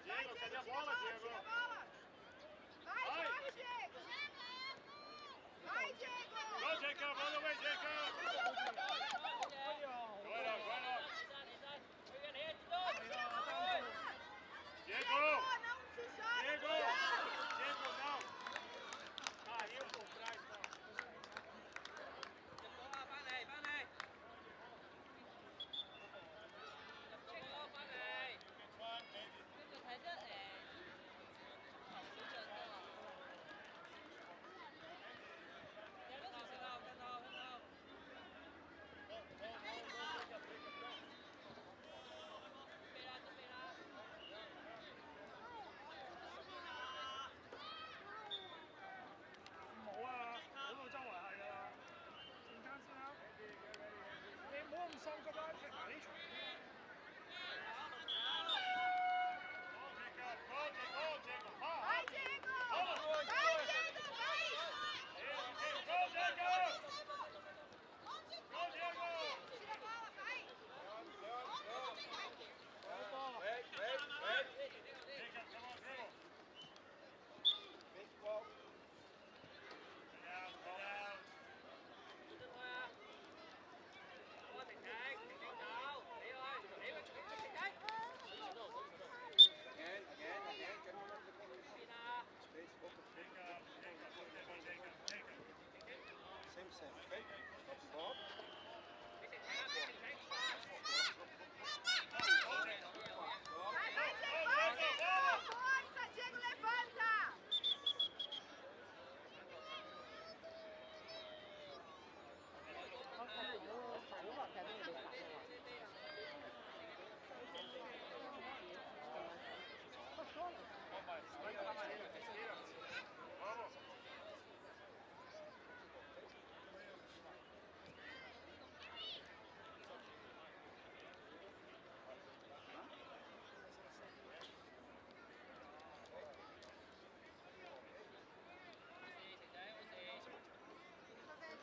Diego, cadê a bola, Diego? Vai, Diego! Vai, Diego! Go, Jacob, all the way, Jacob! Going up, going up. Diego! Não se joga! Diego! Diego, não! Caiu por trás, não.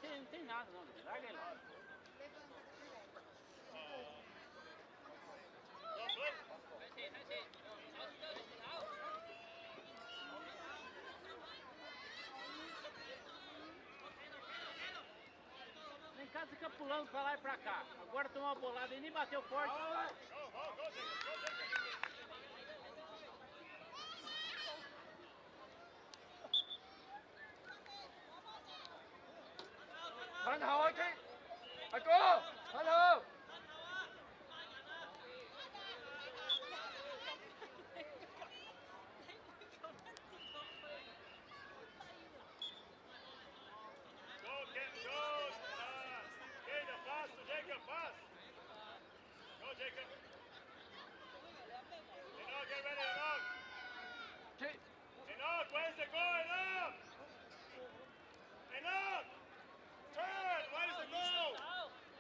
Não tem nada não, larga ele lá. Vem cá, fica pulando pra lá e pra cá. Agora tomou uma bolada e nem bateu forte. Thân hậu ơi, thầy cô, thân hậu.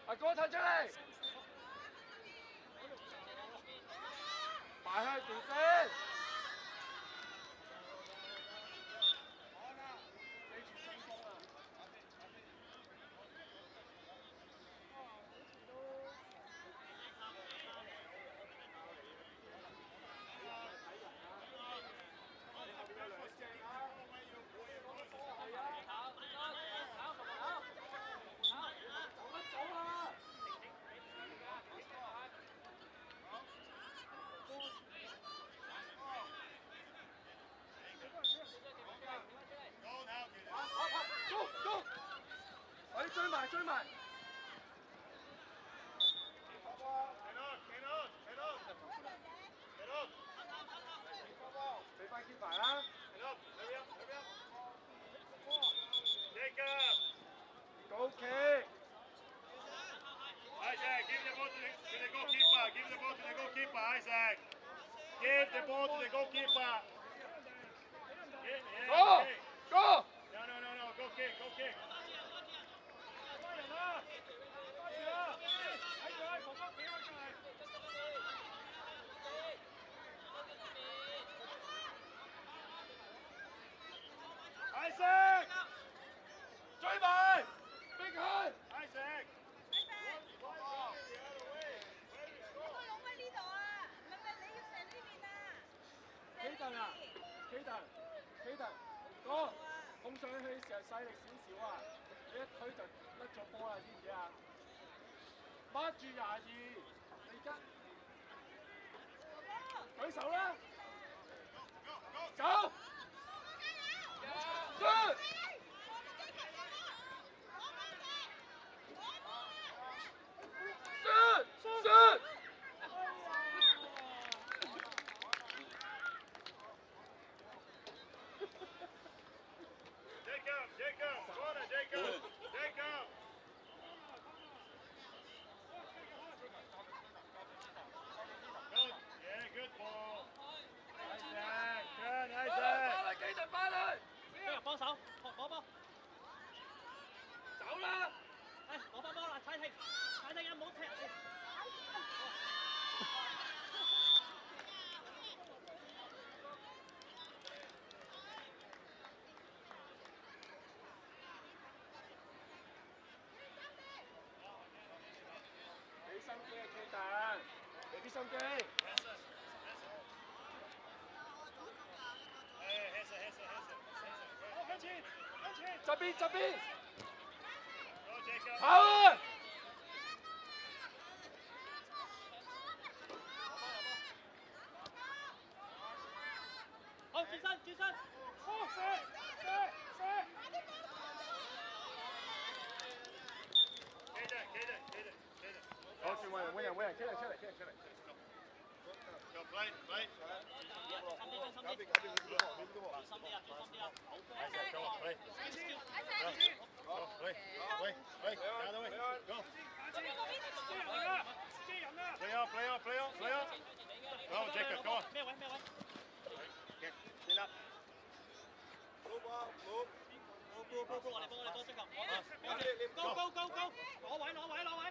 Thầy cô thân trước đây. Phải hơi tự tin.追埋追埋！俾翻 keep 埋啦！ Go kick! Isaac, give the ball to the goalkeeper. Give the ball to the goalkeeper, Isaac. Give the ball to the goalkeeper. Go! Go! No. Go kick, go kick. Isaac! 追埋！逼佢！ Isaac! 個籠喺呢度啊，唔係你要射呢邊啊！啊 ，Kaden，哥，控上去嘅時候細力少少啊，你一推就甩咗波啦，知唔知啊？掹住22，你而家舉手啦，走，出。Jacob, corner, Jacob. Good, yeah, good ball. Isaac, turn, Isaac. 翻去，基頓翻去，邊個幫手？攞波。走啦！攞翻波啦！踩停啊！唔好踢。俾心機啊，基頓，俾啲心機。側邊，跑啊！好，轉身。好，轉揾人，Kaden出嚟。Go, play. 心啲。好波。Isaac, go on, play. Go, play. Down the way. Go. Play on. Go, Jacob, go on. 咩位？ Get up. 我哋幫足球。Go！攞位！攞位！